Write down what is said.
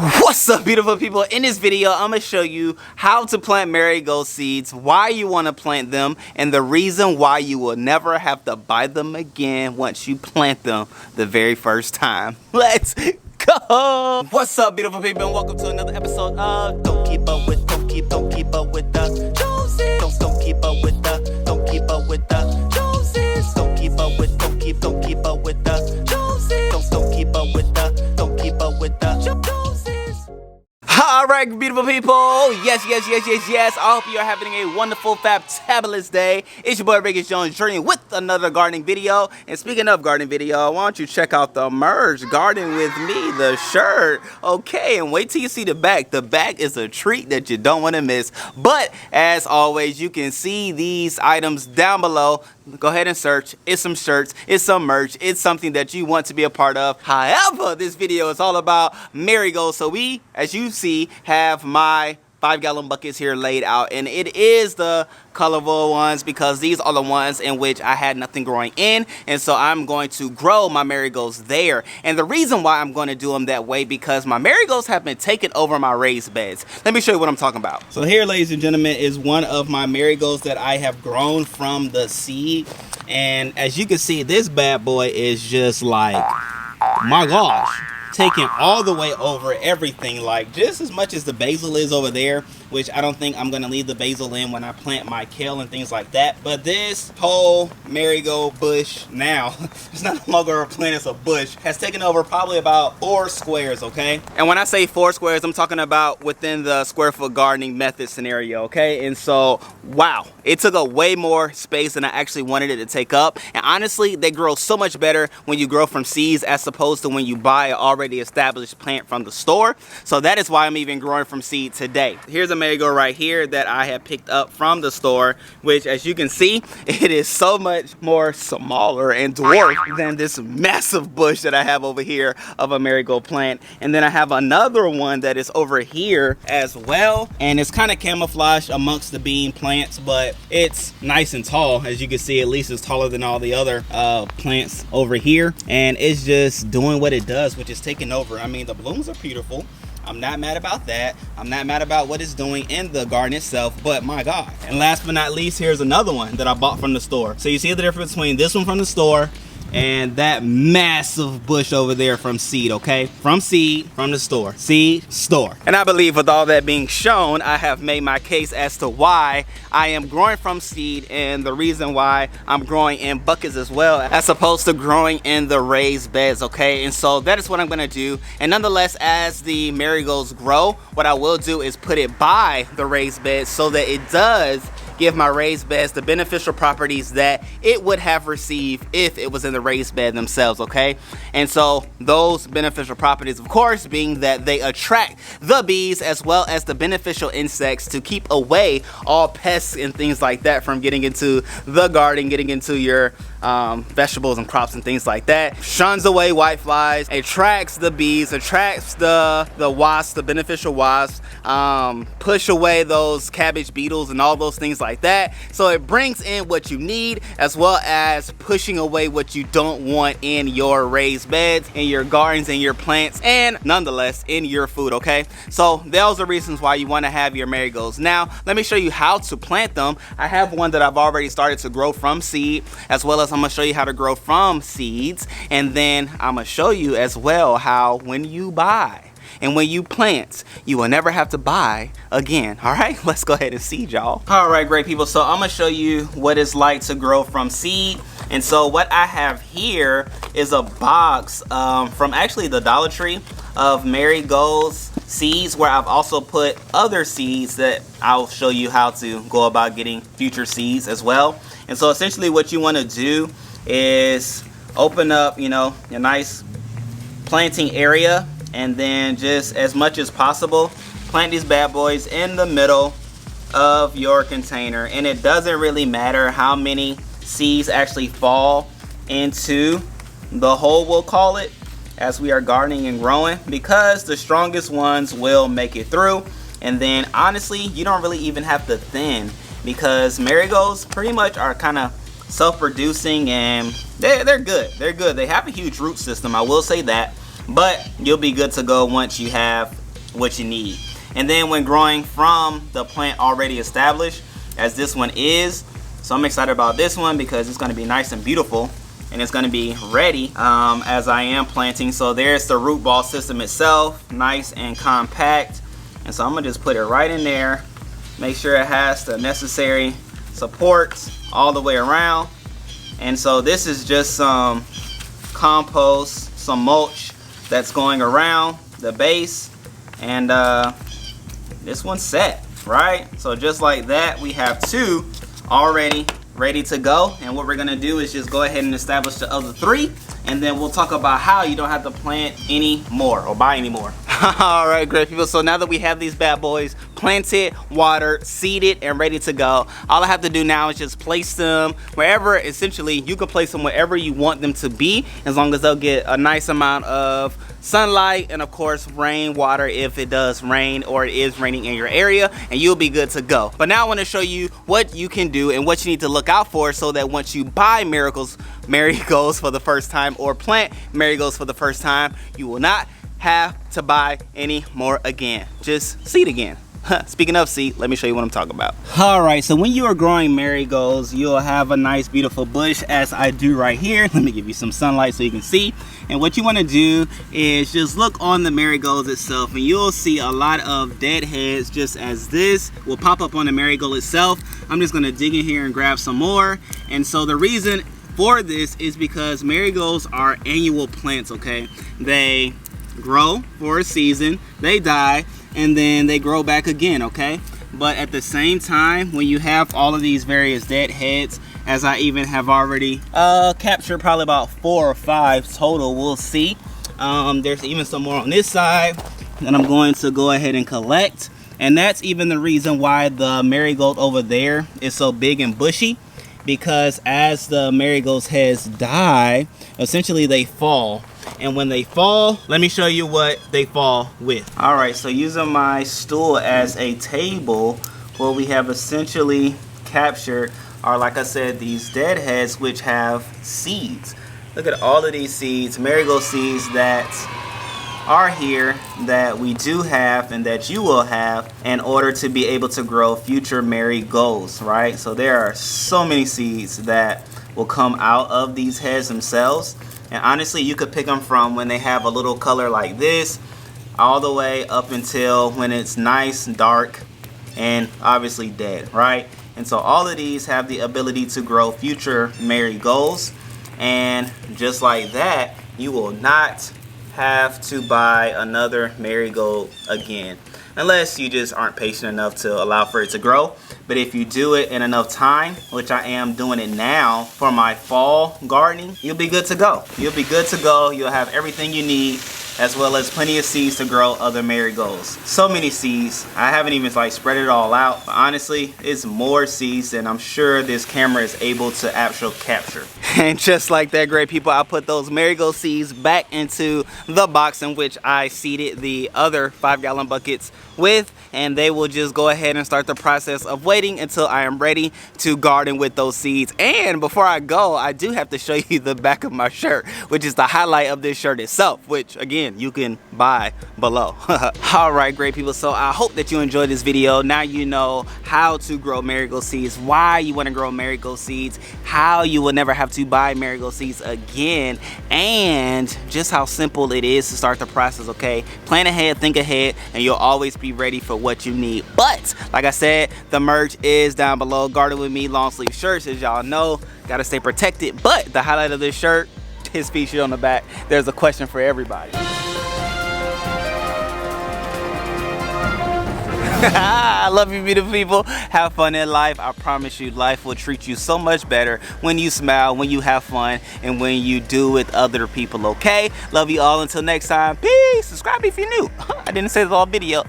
What's up, beautiful people? In this video, I'm going to show you how to plant marigold seeds, why you want to plant them, and the reason why you will never have to buy them again once you plant them the very first time. Let's go! What's up, beautiful people, and welcome to another episode of Don't Keep Up With the Joneses. Don't keep up with the Joneses. Don't keep up with the Joneses. Don't keep up with the Joneses. Don't keep up with the Joneses. Alright, beautiful people. Yes. I hope you are having a wonderful, fabulous day. It's your boy Marigold Jones journeying with another gardening video. And speaking of gardening video, why don't you check out the merch, Garden With Me, the shirt. Okay, and wait till you see the back. The back is a treat that you don't want to miss. But as always, you can see these items down below. Go ahead and search. It's some shirts, it's some merch, it's something that you want to be a part of. However, this video is all about marigolds. So we, as you see, have my 5-gallon buckets here laid out, and it is the colorful ones because these are the ones in which I had nothing growing in, and so I'm going to grow my marigolds there. And the reason why I'm going to do them that way, because my marigolds have been taking over my raised beds. Let me show you what I'm talking about. So here, ladies and gentlemen, is one of my marigolds that I have grown from the seed, and as you can see, this bad boy is just like, my gosh, taking all the way over everything, like just as much as the basil is over there, which I don't think I'm gonna leave the basil in when I plant my kale and things like that. But this whole marigold bush now, it's not no longer a plant, it's a bush, has taken over probably about 4 squares, okay? And when I say 4 squares, I'm talking about within the square foot gardening method scenario, okay? And so, wow, it took up way more space than I actually wanted it to take up. And honestly, they grow so much better when you grow from seeds as opposed to when you buy an already established plant from the store. So that is why I'm even growing from seed today. Here's a marigold right here that I have picked up from the store, which as you can see, it is so much more smaller and dwarf than this massive bush that I have over here of a marigold plant. And then I have another one that is over here as well, and it's kind of camouflaged amongst the bean plants, but it's nice and tall. As you can see, at least it's taller than all the other plants over here, and it's just doing what it does, which is taking over. I mean, the blooms are beautiful. I'm not mad about that. I'm not mad about what it's doing in the garden itself, but my God. And last but not least, here's another one that I bought from the store. So you see the difference between this one from the store and that massive bush over there from seed, okay? From seed, from the store. Seed, store. And I believe with all that being shown, I have made my case as to why I am growing from seed and the reason why I'm growing in buckets as well, as opposed to growing in the raised beds, okay? And so that is what I'm gonna do. And nonetheless, as the marigolds grow, what I will do is put it by the raised beds so that it does give my raised beds the beneficial properties that it would have received if it was in the raised bed themselves, okay? And so those beneficial properties, of course, being that they attract the bees as well as the beneficial insects to keep away all pests and things like that from getting into the garden, getting into your vegetables and crops and things like that. Shuns away white flies, attracts the bees, attracts the wasps, the beneficial wasps, push away those cabbage beetles and all those things like that. So it brings in what you need as well as pushing away what you don't want in your raised beds, in your gardens, in your plants, and nonetheless in your food, okay? So those are reasons why you want to have your marigolds. Now let me show you how to plant them. I have one that I've already started to grow from seed, as well as I'm gonna show you how to grow from seeds, and then I'm gonna show you as well how when you buy and when you plant, you will never have to buy again. All right, let's go ahead and seed, y'all. All right, great people, so I'm gonna show you what it's like to grow from seed. And so what I have here is a box from actually the Dollar Tree of Marigold Seeds, where I've also put other seeds that I'll show you how to go about getting future seeds as well. And so essentially what you want to do is open up, you know, a nice planting area, and then just as much as possible plant these bad boys in the middle of your container. And it doesn't really matter how many seeds actually fall into the hole, we'll call it, as we are gardening and growing, because the strongest ones will make it through. And then honestly, you don't really even have to thin, because marigolds pretty much are kind of self-producing, and they're good. They have a huge root system, I will say that, but you'll be good to go once you have what you need. And then when growing from the plant already established, as this one is, so I'm excited about this one because it's going to be nice and beautiful, and it's going to be ready as I am planting. So there's the root ball system itself, nice and compact. And so I'm going to just put it right in there, make sure it has the necessary supports all the way around. And so this is just some compost, some mulch that's going around the base, and this one's set, right? So just like that, we have two already ready to go. And what we're gonna do is just go ahead and establish the other three, and then we'll talk about how you don't have to plant any more or buy any more. All right, great people. So now that we have these bad boys planted, watered, seeded, and ready to go, all I have to do now is just place them wherever. Essentially, you can place them wherever you want them to be, as long as they'll get a nice amount of sunlight and of course rain water if it does rain or it is raining in your area, and you'll be good to go. But now I want to show you what you can do and what you need to look out for, so that once you buy marigolds for the first time or plant marigolds for the first time, you will not have to buy any more again. Just seed again. Speaking of seed, let me show you what I'm talking about. All right, so when you are growing marigolds, you'll have a nice beautiful bush, as I do right here. Let me give you some sunlight so you can see. And what you want to do is just look on the marigolds itself, and you'll see a lot of deadheads, just as this will pop up on the marigold itself. I'm just going to dig in here and grab some more. And so the reason for this is because marigolds are annual plants, okay? They grow for a season, they die, and then they grow back again, okay? But at the same time, when you have all of these various deadheads, as I even have already captured probably about 4 or 5 total, we'll see. There's even some more on this side that I'm going to go ahead and collect. And that's even the reason why the marigold over there is so big and bushy, because as the marigold's heads die, essentially they fall. And when they fall, let me show you what they fall with. All right, so using my stool as a table, what we have essentially captured are, like I said, these deadheads which have seeds. Look at all of these seeds, marigold seeds that are here, that we do have and that you will have in order to be able to grow future marigolds, right? So there are so many seeds that will come out of these heads themselves. And honestly, you could pick them from when they have a little color like this, all the way up until when it's nice, dark, and obviously dead, right? And so all of these have the ability to grow future marigolds. And just like that, you will not have to buy another marigold again, unless you just aren't patient enough to allow for it to grow. But if you do it in enough time, which I am doing it now for my fall gardening, you'll be good to go. You'll be good to go. You'll have everything you need, as well as plenty of seeds to grow other marigolds. So many seeds. I haven't even spread it all out. But honestly, it's more seeds than I'm sure this camera is able to actually capture. And just like that, great people, I put those marigold seeds back into the box in which I seeded the other 5-gallon buckets with, and they will just go ahead and start the process of waiting until I am ready to garden with those seeds. And before I go, I do have to show you the back of my shirt, which is the highlight of this shirt itself, which again, you can buy below. All right, great people, so I hope that you enjoyed this video. Now you know how to grow marigold seeds, why you want to grow marigold seeds, how you will never have to buy marigold seeds again, and just how simple it is to start the process, okay? Plan ahead, think ahead, and you'll always be ready for what you need. But like I said, the merch is down below. Garden with me long sleeve shirts, as y'all know, gotta stay protected. But the highlight of this shirt is featured on the back. There's a question for everybody. I love you, beautiful people. Have fun in life. I promise you, life will treat you so much better when you smile, when you have fun, and when you do with other people, okay? Love you all. Until next time, peace. Subscribe if you're new. I didn't say the whole video.